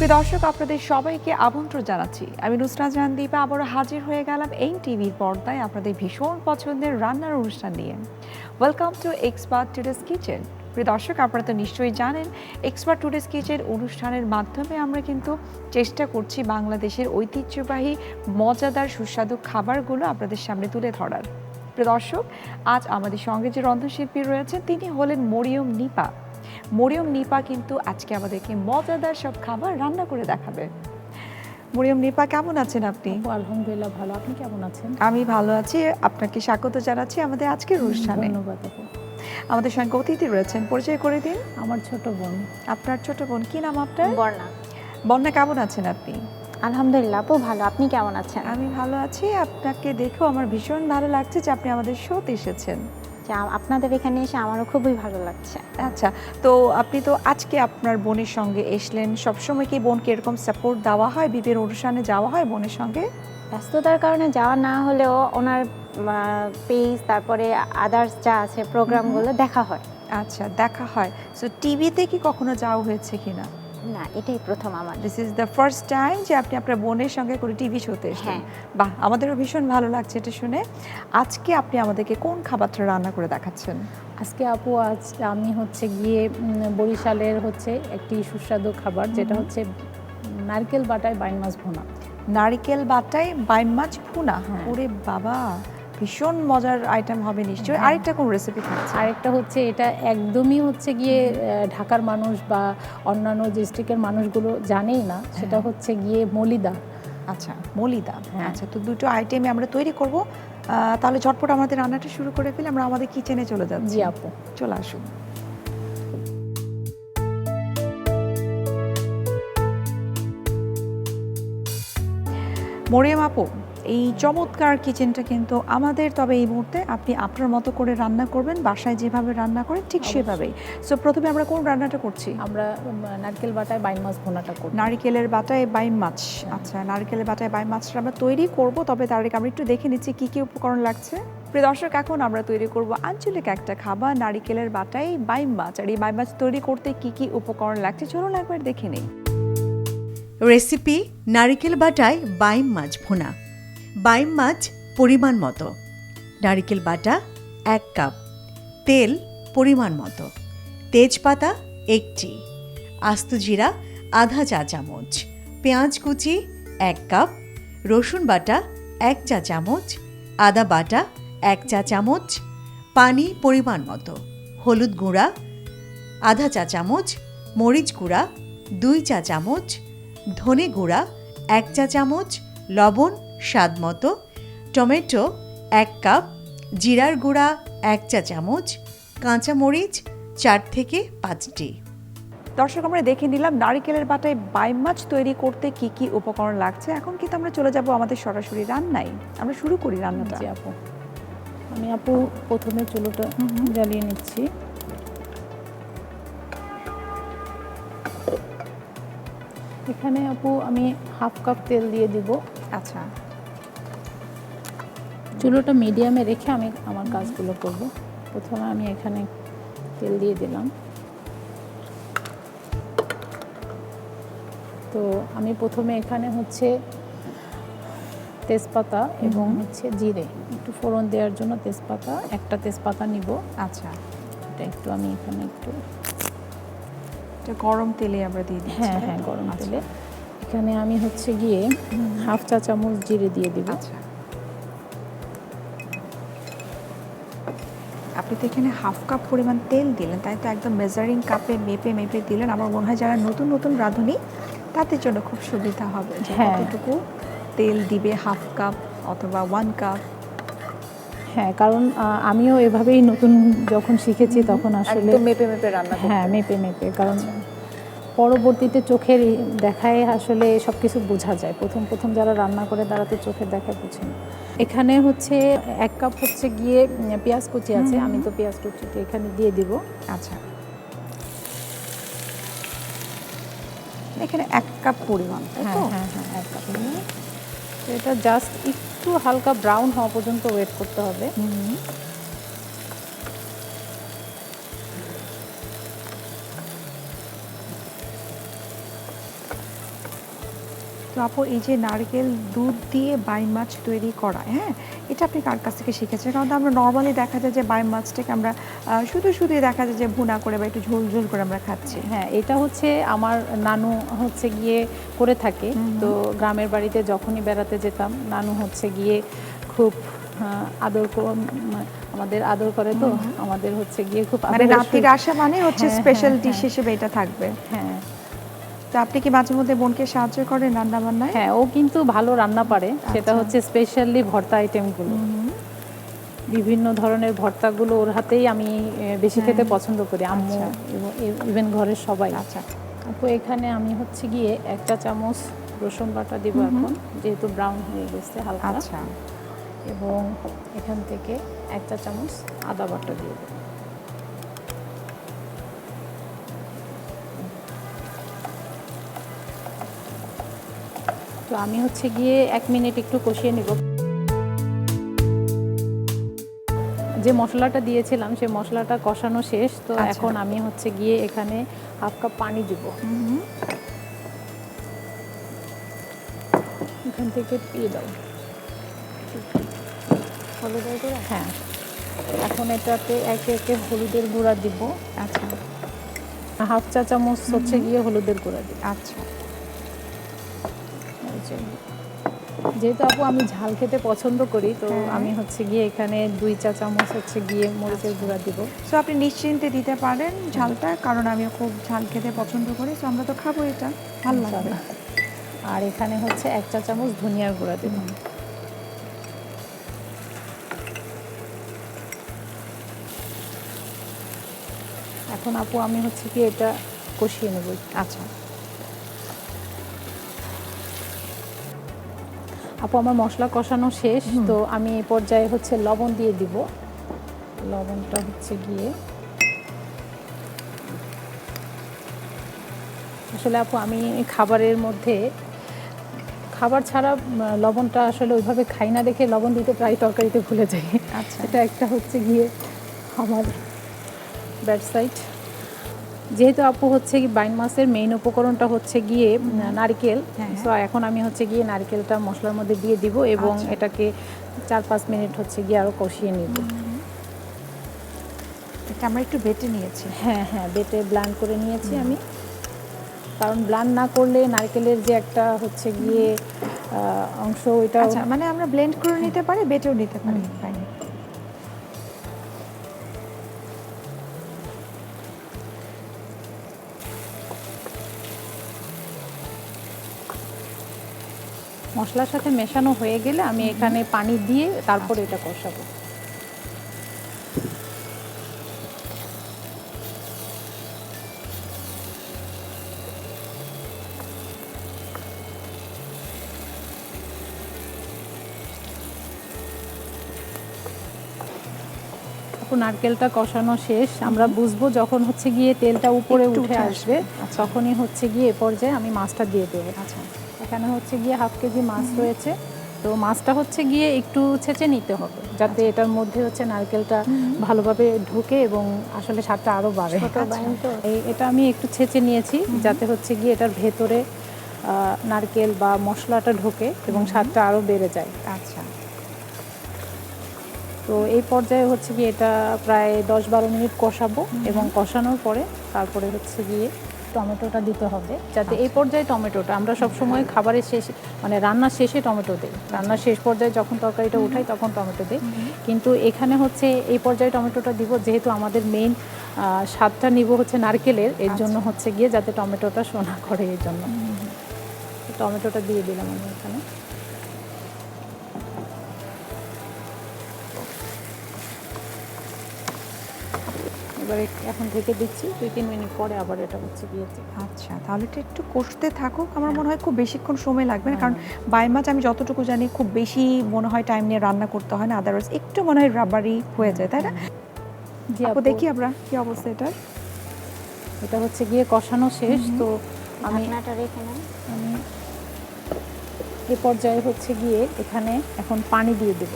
প্রিয় দর্শক, আপনাদের সবাইকে আমন্ত্রণ জানাচ্ছি। আমি নুসরাত জাহান দীপা আবারও হাজির হয়ে গেলাম এই টিভির পর্দায় আপনাদের ভীষণ পছন্দের রান্নার অনুষ্ঠান নিয়ে। Welcome to expert today's kitchen. প্রিয় দর্শক, আপনারা তো নিশ্চয়ই জানেন এক্সপার্ট টুডেস কিচেন অনুষ্ঠানের মাধ্যমে আমরা কিন্তু চেষ্টা করছি বাংলাদেশের ঐতিহ্যবাহী মজাদার সুস্বাদু খাবারগুলো আপনাদের সামনে তুলে ধরার। প্রিয় দর্শক, আজ আমাদের সঙ্গে যে রন্ধনশিল্পী রয়েছেন তিনি হলেন মরিয়ম নিপা। মরিয়ম নিপা কিন্তু আজকে আমাদেরকে মজাদার সব খাবার রান্না করে দেখাবে। মরিয়ম নিপা, কেমন আছেন আপনি? আলহামদুলিল্লাহ ভালো। আপনি কেমন আছেন? আমি ভালো আছি। আপনাকে স্বাগত জানাচ্ছি আমাদের আজকের অনুষ্ঠানে। ধন্যবাদ আপু। আমাদের সঙ্গে অতিথি রয়েছেন, পরিচয় করে দিন। আমার ছোট বোন। আপনার ছোট বোন, কি নাম আপনার? বর্ণা। বন্যা, কেমন আছেন আপনি? আলহামদুলিল্লাহ আপু ভালো। আপনি কেমন আছেন? আমি ভালো আছি। আপনাকে দেখেও আমার ভীষণ ভালো লাগছে যে আপনি আমাদের শোতে এসেছেন। আপনাদের এখানে এসে আমারও খুবই ভালো লাগছে। আচ্ছা, তো আপনি তো আজকে আপনার বোনের সঙ্গে এসলেন। সবসময় কি বোনকে এরকম সাপোর্ট দেওয়া হয়, বিয়ের অনুষ্ঠানে যাওয়া হয় বোনের সঙ্গে? ব্যস্ততার কারণে যাওয়া না হলেও ওনার পেজ তারপরে আদার্স যা আছে প্রোগ্রামগুলো দেখা হয়। আচ্ছা, দেখা হয়। সো টিভিতে কি কখনো যাওয়া হয়েছে কিনা? না, এটাই প্রথম আমার। This is the first time যে আপনি আপনার বোনের সঙ্গে করে টিভি শোতে এসেছেন। হ্যাঁ। বাহ, আমাদেরও ভীষণ ভালো লাগছে এটা শুনে। আজকে আপনি আমাদেরকে কোন খাবারটা রান্না করে দেখাচ্ছেন? আজকে আপু আমি হচ্ছে গিয়ে বরিশালের হচ্ছে একটি সুস্বাদু খাবার, যেটা হচ্ছে নারকেল বাটায় বাইন মাছ ভুনা। নারকেল বাটায় বাইম মাছ ভুনা। হ্যাঁ। ওরে বাবা, ভীষণ মজার আইটেম হবে নিশ্চয়ই। আরেকটা কোন রেসিপি থাকছে? আরেকটা হচ্ছে এটা একদমই হচ্ছে গিয়ে ঢাকার মানুষ বা অন্যান্য ডিস্ট্রিক্টের মানুষগুলো জানেই না, সেটা হচ্ছে গিয়ে মলিদা। আচ্ছা, মলিদা। হ্যাঁ। আচ্ছা, তো দুটো আইটেমে আমরা তৈরি করব। তাহলে ঝটপট আমাদের রান্নাটা শুরু করে ফেলি। আমরা আমাদের কিচেনে চলে যাচ্ছি। জি আপু। চলে আসুন। মরিয়ম আপু, এই চমৎকার কিচেনটা কিন্তু আমাদের, তবে এই মুহূর্তে আপনি আপনার মতো করে রান্না করবেন, বাসায় যেভাবে রান্না করেন ঠিক সেভাবেই। সো প্রথমে আমরা কোন রান্নাটা করছি? আমরা নারকেল বাটায় বাইন মাছ ভুনাটা করি। নারকেলের বাটায় বাইম মাছ। আচ্ছা, নারকেলের বাটায় বাইম মাছটা আমরা তৈরি করব, তবে তার আগে আমরা একটু দেখে নিচ্ছি কি কি উপকরণ লাগছে। প্রিয় দর্শক, এখন আমরা তৈরি করব আঞ্চলিক একটা খাবার, নারকেলের বাটায় বাইম মাছ। আর এই বাইম মাছ তৈরি করতে কি কি উপকরণ লাগছে চলুন একবার দেখে নিই। রেসিপি: নারিকেল বাটায় বাইম মাছ ভুনা। বাইম মাছ পরিমাণ মতো, নারিকেল বাটা 1 কাপ, তেল পরিমাণ মতো, তেজপাতা 1টি, আস্ত জিরা আধা চা চামচ, পেঁয়াজ কুচি 1 কাপ, রসুন বাটা 1 চা চামচ, আদা বাটা 1 চা চামচ, পানি পরিমাণ মতো, হলুদ গুঁড়া আধা চা চামচ, মরিচ গুঁড়া 2 চা চামচ, ধনে গুঁড়া 1 চা চামচ, লবণ স্বাদ মতো, টমেটো 1 কাপ, জিরার গুঁড়া 1 চা চামচ, কাঁচামরিচ 4 থেকে 5টি। দর্শক, আমরা দেখে নিলাম নারকেলের বাটায় বাইম মাছ তৈরি করতে কি কি উপকরণ লাগছে। এখন কিন্তু আমরা চলে যাব আমাদের সরাসরি রান্নায়। আমরা শুরু করি রান্নাটা। জি আপু। আমি আপু প্রথমে চুলোটা জ্বালিয়ে নিচ্ছি। এখানে আপু আমি হাফ কাপ তেল দিয়ে দিব। আচ্ছা, চুলোটা মিডিয়ামে রেখে আমি আমার কাজগুলো করব। প্রথমে আমি এখানে তেল দিয়ে দিলাম। তো আমি প্রথমে এখানে হচ্ছে তেজপাতা এবং হচ্ছে জিরে একটু ফোড়ন দেওয়ার জন্য তেজপাতা, একটা তেজপাতা নিব। আচ্ছা, এটা একটু আমি এখানে একটু এটা গরম তেলে আমরা দিয়ে দিচ্ছি। হ্যাঁ হ্যাঁ গরম তেলে এখানে আমি হচ্ছে গিয়ে হাফ চা চামচ জিরে দিয়ে দিব। আচ্ছা, আপনি তো এখানে হাফ কাপ পরিমাণ তেল দিলেন, তাই তো একদম মেজারিং কাপে মেপে মেপে দিলেন। আমার মনে হয় যারা নতুন নতুন রাঁধুনি তাদের জন্য খুব সুবিধা হবে যে হ্যাঁ। কতটুকু তেল দিবে, হাফ কাপ অথবা 1 কাপ। হ্যাঁ, কারণ আমিও এভাবেই নতুন যখন শিখেছি তখন আসলে একদম মেপে মেপে রান্না করতে। হ্যাঁ মেপে মেপে, কারণ পরবর্তীতে চোখের দেখায় আসলে সব কিছু বোঝা যায়। প্রথম প্রথম যারা রান্না করে তারা তো চোখের দেখায় বোঝেন। এখানে হচ্ছে 1 কাপ হচ্ছে গিয়ে পেঁয়াজ কুচি আছে, আমি তো পেঁয়াজ কুচিটা এখানে দিয়ে দিব। আচ্ছা, এখানে 1 কাপ পরিমাণ। হ্যাঁ হ্যাঁ হ্যাঁ 1 কাপ। তো এটা জাস্ট একটু হালকা ব্রাউন হওয়া পর্যন্ত ওয়েট করতে হবে। তো আপু এই যে নারকেল দুধ দিয়ে বাইম মাছ তৈরি করা, হ্যাঁ, এটা আপনি কার কাছ থেকে শিখেছেন? কারণ তো আমরা নর্মালি দেখা যায় যে বাইম মাছটাকে আমরা শুধুই দেখা যায় যে ভুনা করে বা একটু ঝোল ঝোল করে আমরা খাচ্ছি। হ্যাঁ, এটা হচ্ছে আমার নানু হচ্ছে গিয়ে করে থাকে। তো গ্রামের বাড়িতে যখনই বেড়াতে যেতাম, নানু হচ্ছে গিয়ে খুব আমাদের আদর করে, তো আমাদের হচ্ছে গিয়ে খুব মানে নাতির আসা মানে হচ্ছে হ্যাঁ, স্পেশাল হ্যাঁ, ডিশ হিসেবে এটা থাকবে। হ্যাঁ তো আপনি কি মাঝে মধ্যে বোনকে সাহায্য করেন রান্না বান্নায়? হ্যাঁ, ও কিন্তু ভালো রান্না পারে। সেটা হচ্ছে স্পেশালি ভর্তা আইটেমগুলো, বিভিন্ন ধরনের ভর্তাগুলো ওর হাতেই আমি বেশি খেতে পছন্দ করি, আম্মু ইভেন ঘরের সবাই। আচ্ছা, আপু এখানে আমি হচ্ছে গিয়ে 1 চা চামচ রসুন বাটা দিব এখন, যেহেতু ব্রাউন হয়ে গেছে হালকা। আচ্ছা, এবং এখান থেকে 1 চা চামচ আদা বাটা দিয়ে দেব। তো আমি হচ্ছে গিয়ে 1 মিনিট একটু কষিয়ে নিব। যে মশলাটা দিয়েছিলাম সেই মশলাটা কষানো শেষ, তো আচ্ছা। এখন আমি হচ্ছে গিয়ে এখানে 1/2 কাপ পানি দিব। এখান থেকে দিয়ে দাও হলুদের গুঁড়া। হ্যাঁ, এখন এটাতে একে একে হলুদের গুঁড়া দিব। আচ্ছা, 1/2 চা চামচ হচ্ছে গিয়ে হলুদের গুঁড়া দিব। আচ্ছা। যেহেতু আপু আমি ঝাল খেতে পছন্দ করি, তো আমি হচ্ছে গিয়ে এখানে 2 চা চামচ হচ্ছে গিয়ে মরিচের গুঁড়া দিব। সো আপনি নিশ্চিন্তে দিতে পারেন ঝালটা, কারণ আমিও খুব ঝাল খেতে পছন্দ করি, সো আমরা তো খাবো, এটা ভালো লাগবে। আর এখানে হচ্ছে 1 চা চামচ ধনিয়ার গুঁড়া দিব। এখন আপু আমি হচ্ছে কি এটা কষিয়ে নেব। আচ্ছা, আপু আমার মশলা কষানো শেষ, তো আমি এই পর্যায়ে হচ্ছে লবণ দিয়ে দিব। লবণটা হচ্ছে গিয়ে আসলে আপু আমি খাবারের মধ্যে খাবার ছাড়া লবণটা আসলে ওইভাবে খাই না দেখে লবণ দিতে প্রায় তরকারিতে ভুলে যাই। আচ্ছা। এটা একটা হচ্ছে গিয়ে আমার ব্যাড সাইড। যেহেতু আপু হচ্ছে কি বাইম মাছের মেইন উপকরণটা হচ্ছে গিয়ে নারকেল, সো এখন আমি হচ্ছে গিয়ে নারকেলটা মশলার মধ্যে দিয়ে দিব এবং এটাকে 4-5 মিনিট হচ্ছে গিয়ে আরও কষিয়ে নিব। এটা আমরা একটু বেটে নিয়েছি। হ্যাঁ হ্যাঁ, বেটে ব্লান্ড করে নিয়েছি আমি, কারণ ব্লান্ড না করলে নারকেলের যে একটা হচ্ছে গিয়ে অংশ, ওইটা আচ্ছা, মানে আমরা ব্লেন্ড করে নিতে পারি, বেটেও নিতে পারি। Fine. মশলার সাথে মেশানো হয়ে গেলে আমি এখানে পানি দিয়ে তারপর এটা কষাবো। নারকেলটা কষানো শেষ, আমরা বুঝবো যখন হচ্ছে গিয়ে তেলটা উপরে একটু উঠে আসবে, তখনই হচ্ছে গিয়ে এ পর্যায়ে আমি মাছটা দিয়ে দেবো। আচ্ছা, এখানে হচ্ছে গিয়ে 1/2 কেজি মাছ রয়েছে, তো মাছটা হচ্ছে গিয়ে একটু ছেঁচে নিতে হবে যাতে এটার মধ্যে হচ্ছে নারকেলটা ভালোভাবে ঢোকে এবং আসলে স্বাদটা আরও বাড়ে। এটা আমি একটু ছেঁচে নিয়েছি যাতে হচ্ছে গিয়ে এটার ভেতরে নারকেল বা মশলাটা ঢোকে এবং স্বাদটা আরও বেড়ে যায়। আচ্ছা। তো এই পর্যায়ে হচ্ছে গিয়ে এটা প্রায় 10-12 মিনিট কষাবো এবং কষানোর পরে তারপরে হচ্ছে গিয়ে টমেটোটা দিতে হবে, যাতে এই পর্যায়ে টমেটোটা আমরা সবসময় খাবারের শেষে মানে রান্নার শেষে টমেটো দিই, রান্নার শেষ পর্যায়ে যখন তরকারিটা উঠাই তখন টমেটো দিই, কিন্তু এখানে হচ্ছে এই পর্যায়ে টমেটোটা দিব যেহেতু আমাদের মেইন স্বাদটা নিব হচ্ছে নারকেলের, এর জন্য হচ্ছে গিয়ে যাতে টমেটোটা সোনা করে, এই জন্য টমেটোটা দিয়ে দিলাম আমি এখানে। এবারে এখন ঢেকে দিচ্ছি, 2-3 মিনিট পরে আবার এটা হচ্ছে দিয়েছি। আচ্ছা, তাহলে এটা একটু কষতে থাকুক। আমার মনে হয় খুব বেশিক্ষণ সময় লাগবে না, কারণ বাইম মাছ আমি যতটুকু জানি খুব বেশি মনে হয় টাইম নিয়ে রান্না করতে হয় না, আদারওয়াইজ একটু মনে হয় রাবারি হয়ে যায়, তাই না? জি আপু আপু, দেখি আমরা কি অবস্থা এটার। এটা হচ্ছে গিয়ে কষানো শেষ, তো আমি ঢাকনাটা রেখে নেন। আমি এই পর্যায়ে হচ্ছে গিয়ে এখানে এখন পানি দিয়ে দেব।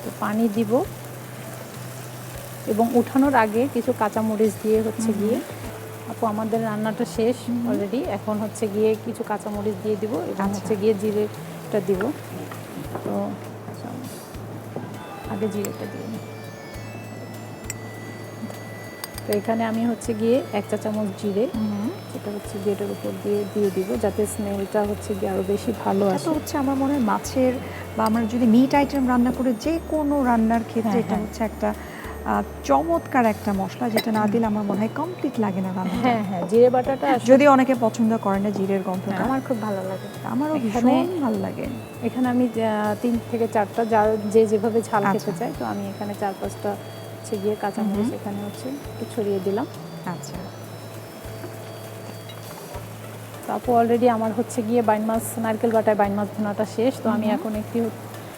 তো পানি দিব এবং উঠানোর আগে কিছু কাঁচামরিচ দিয়ে হচ্ছে গিয়ে আপু আমাদের রান্নাটা শেষ অলরেডি। এখন হচ্ছে গিয়ে কিছু কাঁচামরিচ দিয়ে দিব এবং হচ্ছে গিয়ে জিরেটা দিব। তো আগে জিরেটা দিয়ে নিই। তো এখানে আমি হচ্ছে গিয়ে 1 চা চামচ জিরে, যেটা হচ্ছে গিয়ে এটার উপর দিয়ে দিব, যাতে স্মেলটা হচ্ছে গিয়ে আরও বেশি ভালো এটা আসে। তো হচ্ছে আমার মনে হয় মাছের বা আমরা যদি মিট আইটেম রান্না করে যে কোনো রান্নার ক্ষেত্রে এটা হচ্ছে একটা চমৎকার একটা মশলা, যেটা না দিলে আমার মনে হয় কমপ্লিট লাগে না রান্না। হ্যাঁ হ্যাঁ, জিরে বাটাটা যদি অনেকে পছন্দ করে না জিরের গন্ধটা, আমার খুব ভালো লাগে। আমারও এখানে- ভীষণ ভালো লাগে। এখানে আমি 3 থেকে 4টা যে যেভাবে ঝাল আচ্ছা। খেতে চাই, তো আমি এখানে 4-5টা হচ্ছে গিয়ে কাঁচামরিচ এখানে হচ্ছে একটু ছড়িয়ে দিলাম। আচ্ছা, তো আপু অলরেডি আমার হচ্ছে গিয়ে বাইন মাছ, নারকেল বাটায় বাইন মাছ ভুনাটা শেষ। তো আমি এখন একটু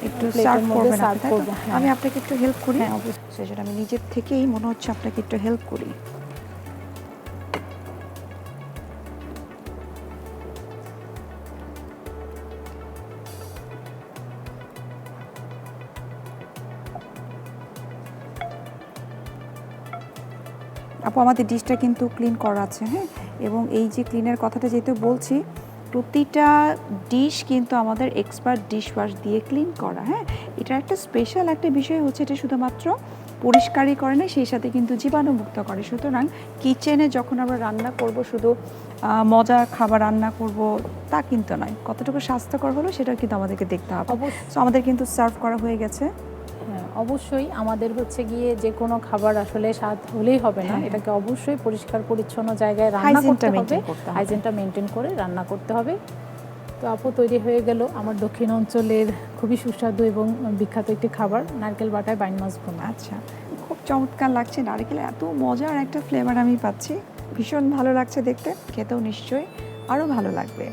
সার্ভ সার্ভ করবেন সার্ভ আপনি, তাই তো? করবো। হ্যাঁ। আমি আপনাকে একটু হেল্প করি। হ্যাঁ, অবশ্যই। সেজন্য আমি নিজের থেকেই মনে হচ্ছে আপনাকে একটু হেল্প করি। আপু আমাদের ডিশটা কিন্তু ক্লিন করা আছে, হ্যাঁ, এবং এই যে ক্লিনের কথাটা যেহেতু বলছি, প্রতিটা ডিশ কিন্তু আমাদের এক্সপার্ট ডিশ ওয়াশ দিয়ে ক্লিন করা। হ্যাঁ, এটা একটা স্পেশাল একটা বিষয় হচ্ছে, এটা শুধুমাত্র পরিষ্কারই করে না, সেই সাথে কিন্তু জীবাণুমুক্ত করে। সুতরাং কিচেনে যখন আমরা রান্না করব শুধু মজা খাবার রান্না করব তা কিন্তু নয়, কতটুকু স্বাস্থ্যকর হলো সেটা কিন্তু আমাদেরকে দেখতে হবে। অবশ্যই। সো আমাদের কিন্তু সার্ভ করা হয়ে গেছে। হ্যাঁ, অবশ্যই আমাদের হচ্ছে গিয়ে যে কোনো খাবার আসলে স্বাদ হলেই হবে না, হ্যাঁ। এটাকে অবশ্যই পরিষ্কার পরিচ্ছন্ন জায়গায় রান্না Hygiene-টা করতে হবে, maintain করতে হবে। হাইজিনটা মেনটেন করে রান্না করতে হবে। তো আপু তৈরি হয়ে গেল আমার দক্ষিণ অঞ্চলের খুবই সুস্বাদু এবং বিখ্যাত একটি খাবার, নারকেল বাটায় বাইন মাছ ভুনা। আচ্ছা, খুব চমৎকার লাগছে, নারকেলের এত মজার একটা ফ্লেভার আমি পাচ্ছি, ভীষণ ভালো লাগছে দেখতে, খেতেও নিশ্চয়ই আরও ভালো লাগবে।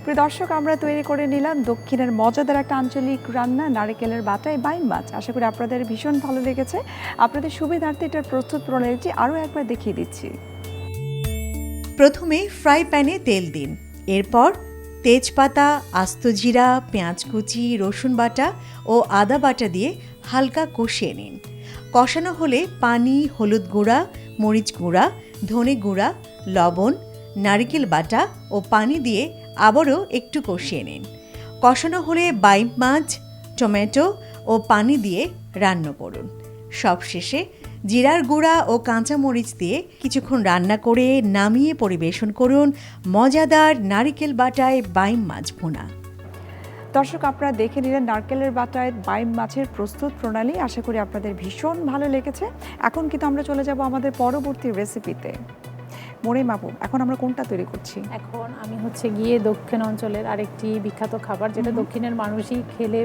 প্রিয় দর্শক, আমরা তৈরি করে নিলাম দক্ষিণের মজাদার একটা আঞ্চলিক রান্না, নারকেলের বাটায় বাইন মাছ। আশা করি আপনাদের ভীষণ ভালো লেগেছে। আপনাদের সুবিধার্থে এটার প্রস্তুত প্রণালীটি আরও একবার দেখিয়ে দিচ্ছি। প্রথমে ফ্রাই প্যানে তেল দিন, এরপর তেজপাতা, আস্ত জিরা, পেঁয়াজ কুচি, রসুন বাটা ও আদা বাটা দিয়ে হালকা কষিয়ে নিন। কষানো হলে পানি, হলুদ গুঁড়া, মরিচ গুঁড়া, ধনে গুঁড়া, লবণ, নারকেল বাটা ও পানি দিয়ে আবারও একটু কষিয়ে নিন। কষানো হলে বাইম মাছ, টমেটো ও পানি দিয়ে রান্না করুন। সবশেষে জিরার গুঁড়া ও কাঁচামরিচ দিয়ে কিছুক্ষণ রান্না করে নামিয়ে পরিবেশন করুন মজাদার নারকেল বাটায় বাইম মাছ ভুনা। দর্শক, আপনারা দেখে নিলেন নারকেলের বাটায় বাইম মাছের প্রস্তুত প্রণালী। আশা করি আপনাদের ভীষণ ভালো লেগেছে। এখন কিন্তু আমরা চলে যাব আমাদের পরবর্তী রেসিপিতে। মরিয়ম আপু, এখন আমরা কোনটা তৈরি করছি? এখন আমি হচ্ছে গিয়ে দক্ষিণ অঞ্চলের আরেকটি বিখ্যাত খাবার, যেটা দক্ষিণের মানুষই খেলে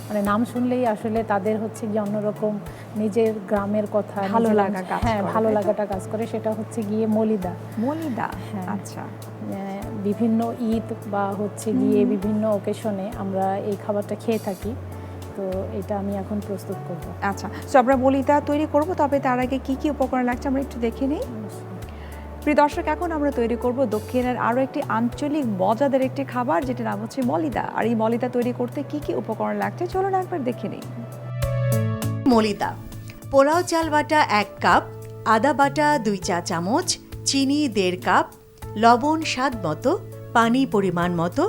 মানে নাম শুনলেই আসলে তাদের হচ্ছে গিয়ে অন্যরকম নিজের গ্রামের কথা, ভালো নিজের লাগা কাজ হ্যাঁ করে, ভালো তাই তো? লাগাটা কাজ করে। সেটা হচ্ছে গিয়ে মলিদা। মলিদা, হ্যাঁ। আচ্ছা। বিভিন্ন ঈদ বা হচ্ছে গিয়ে বিভিন্ন অকেশনে আমরা এই খাবারটা খেয়ে থাকি। তো এটা আমি এখন প্রস্তুত করব। আচ্ছা, সো আমরা মলিদা তৈরি করব, তবে তার আগে কি কি উপকরণ লাগছে আমরা একটু দেখে নিই। প্রিয় দর্শক, এখন আমরা তৈরি করব দক্ষিণের আরও একটি আঞ্চলিক মজাদার একটি খাবার, যেটার নাম হচ্ছে মলিদা। আর এই মলিদা তৈরি করতে কি কি উপকরণ লাগছে চলুন একবার দেখে নিই। মলিদা: পোলাও চাল বাটা 1 কাপ, আদা বাটা 2 চা চামচ, চিনি 1.5 কাপ, লবণ স্বাদ মতো, পানি পরিমাণ মতো,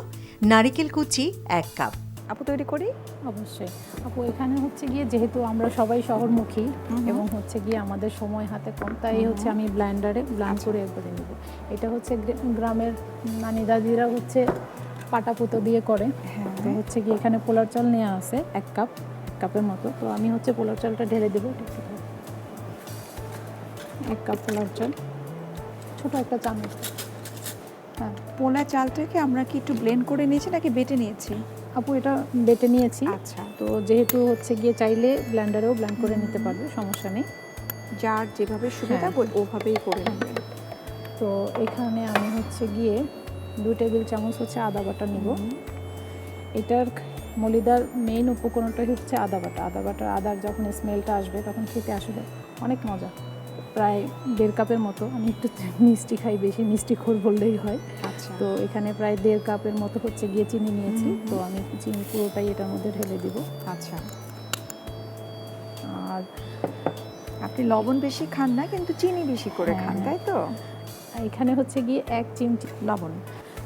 নারকেল কুচি 1 কাপ। আপু তৈরি করি? অবশ্যই আপু, এখানে হচ্ছে গিয়ে যেহেতু আমরা সবাই শহরমুখী এবং হচ্ছে গিয়ে আমাদের সময় হাতে কম, তাই হচ্ছে আমি ব্লেন্ডারে ব্লেন্ড করে একবারে নেব। এটা হচ্ছে গ্রামের নানি দাদিরা হচ্ছে পাটা পুতো দিয়ে করে। তো হচ্ছে গিয়ে এখানে পোলার চাল নেওয়া আছে 1 কাপের মতো। তো আমি হচ্ছে পোলার চালটা ঢেলে দেবো। 1 কাপ পোলার চাল, ছোট একটা চামচ। হ্যাঁ পোলা চালটাকে আমরা কি একটু ব্লেন্ড করে নিয়েছি নাকি বেটে নিয়েছি? আপু, এটা বেটে নিয়েছি। আচ্ছা, তো যেহেতু হচ্ছে গিয়ে চাইলে ব্লেন্ডারেও ব্লেন্ড করে নিতে পারবে, সমস্যা নেই। যার যেভাবে সুবিধা ওভাবেই করে নেবেন। তো এখানে আমি হচ্ছে গিয়ে 2 টেবিল চামচ হচ্ছে আদা বাটা নিব। এটার মলিদার মেইন উপকরণটাই হচ্ছে আদা বাটা। আদার যখন স্মেলটা আসবে তখন খেতে আসবে অনেক মজা। প্রায় 1.5 কাপের মতো। আমি একটু মিষ্টি খাই, বেশি মিষ্টি খোর বললেই হয়। আচ্ছা, তো এখানে প্রায় 1.5 কাপের মতো হচ্ছে গিয়ে চিনি নিয়েছি। তো আমি চিনি পুরোটাই এটার মধ্যে ঢেলে দিব। আচ্ছা। আর আপনি লবণ বেশি খান না, কিন্তু চিনি বেশি করে হ্যাঁ, খান, হ্যাঁ। তাই তো? এখানে হচ্ছে গিয়ে 1 চিমটি লবণ,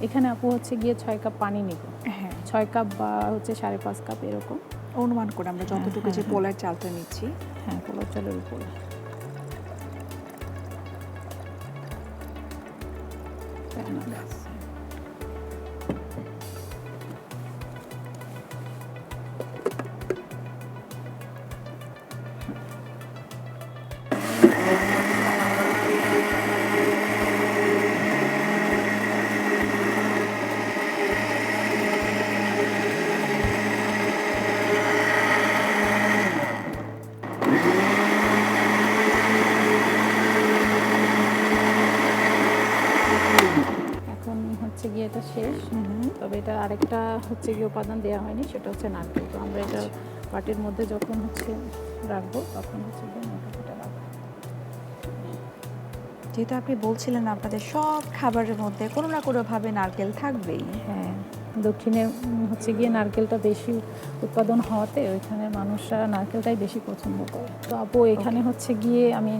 এখানে আপু হচ্ছে গিয়ে 6 কাপ পানি নিব। হ্যাঁ, 6 কাপ বা হচ্ছে 5.5 কাপ এরকম। অনুমান করে আমরা যতটুকু হ্যাঁ, যে হ্যাঁ। পোলার চালটা নিচ্ছি। হ্যাঁ, পোলাও চালের উপরে। এখন হচ্ছে গিয়ে এটা শেষ। তবে এটা আরেকটা হচ্ছে গিয়ে উপাদান দেওয়া হয়নি, সেটা হচ্ছে নারকেল। তো আমরা এটা বাটির মধ্যে যখন হচ্ছে রাখবো তখন হচ্ছে গিয়ে নারকেলটা রাখবো। যেহেতু আপনি বলছিলেন আপনাদের সব খাবারের মধ্যে কোনো না কোনোভাবে নারকেল থাকবেই। হ্যাঁ, দক্ষিণে হচ্ছে গিয়ে নারকেলটা বেশি উৎপাদন হওয়াতে ওইখানের মানুষরা নারকেলটাই বেশি পছন্দ করে। তো আপু এখানে হচ্ছে গিয়ে আমি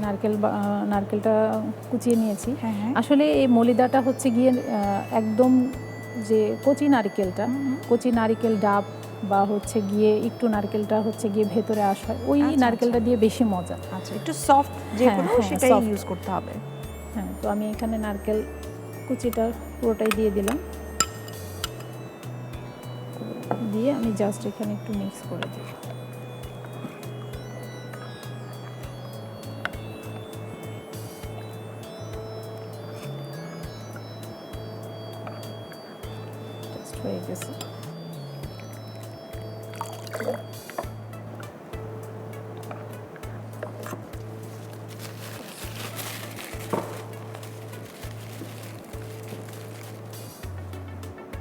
নারকেলটা কুচিয়ে নিয়েছি। হ্যাঁ, হ্যাঁ। আসলে এই মলিদাটা হচ্ছে গিয়ে একদম যে কচি নারকেলটা, কচি নারকেল ডাব বা হচ্ছে গিয়ে একটু নারকেলটা হচ্ছে গিয়ে ভেতরে আসা হয়, ওই আচ্ছা, নারকেলটা আচ্ছা। দিয়ে বেশি মজা। আচ্ছা, একটু সফট যেগুলো হ্যাঁ, সেটাই soft। ইউজ করতে হবে। হ্যাঁ, তো আমি এখানে নারকেল কুচিটা পুরোটাই দিয়ে দিলাম, দিয়ে আমি জাস্ট এখানে একটু মিক্স করে দিই। জাস্ট হয়ে গেছে।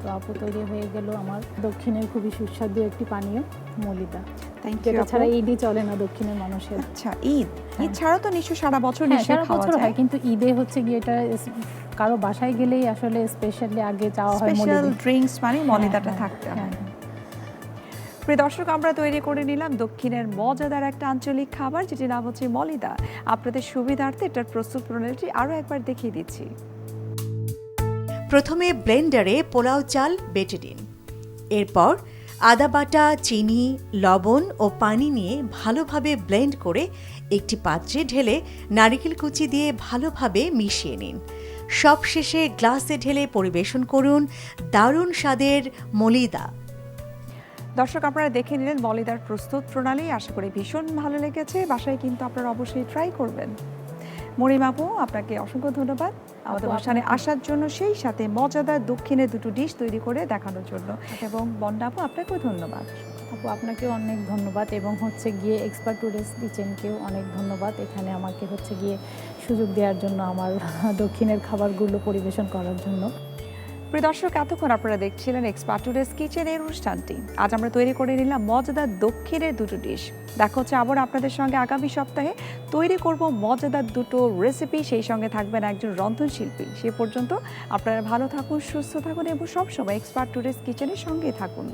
তো আপু তৈরি হয়ে গেল আমার দক্ষিণের খুবই সুস্বাদু একটি পানীয় মলিদা, থ্যাংক ইউ যেটা ছাড়া ঈদই চলে না দক্ষিণের মানুষের। আচ্ছা, ঈদ ছাড়া তো নিশ্চয় সারা বছর হ্যাঁ, নিশ্চয়ই সারা খাওয়া বছর যায়। হয়, কিন্তু ঈদে হচ্ছে গিয়ে এটা কারো বাসায় গেলেই আসলে স্পেশালি আগে চাওয়া হয় স্পেশাল মলিদা। ড্রিঙ্কস মানে মলিদাটা হ্যাঁ, থাকতে হ্যাঁ, হয়। হ্যাঁ। প্রিয় দর্শক, আমরা তৈরি করে নিলাম দক্ষিণের মজাদার একটা আঞ্চলিক খাবার, যেটির নাম হচ্ছে মলিদা। আপনাদের সুবিধার্থে এটার প্রস্তুত প্রণালীটি আরও একবার দেখিয়ে দিচ্ছি। প্রথমে ব্লেন্ডারে পোলাও চাল বেটে দিন। এরপর আদা বাটা, চিনি, লবণ ও পানি নিয়ে ভালোভাবে ব্লেন্ড করে একটি পাত্রে ঢেলে নারকেল কুচি দিয়ে ভালোভাবে মিশিয়ে নিন। সবশেষে গ্লাসে ঢেলে পরিবেশন করুন দারুণ স্বাদের মলিদা। দর্শক, আপনারা দেখে নিলেন মলিদার প্রস্তুত প্রণালী। আশা করি ভীষণ ভালো লেগেছে। বাসায় কিন্তু আপনারা অবশ্যই ট্রাই করবেন। মরিম আপু, আপনাকে অসংখ্য ধন্যবাদ আমাদের আপু, অনুষ্ঠানে আপনাকে। আসার জন্য, সেই সাথে মজাদার দক্ষিণের দুটো ডিশ তৈরি করে দেখানোর জন্য। এবং বন্ডা আপু, আপনাকেও ধন্যবাদ। আপু আপনাকেও অনেক ধন্যবাদ, এবং হচ্ছে গিয়ে এক্সপার্ট টুডেস কিচেনকেও অনেক ধন্যবাদ এখানে আমাকে হচ্ছে গিয়ে সুযোগ দেওয়ার জন্য, আমার দক্ষিণের খাবারগুলো পরিবেশন করার জন্য। প্রিয় দর্শক, এতক্ষণ আপনারা দেখছিলেন এক্সপার্ট টুডেস কিচেনের অনুষ্ঠানটি। আজ আমরা তৈরি করে নিলাম মজাদার দক্ষিণের দুটো ডিশ। দেখা হচ্ছে আবার আপনাদের সঙ্গে আগামী সপ্তাহে। তৈরি করব মজাদার দুটো রেসিপি, সেই সঙ্গে থাকবেন একজন রন্ধনশিল্পী। সে পর্যন্ত আপনারা ভালো থাকুন, সুস্থ থাকুন এবং সবসময় এক্সপার্ট টুডেস কিচেনের সঙ্গেই থাকুন।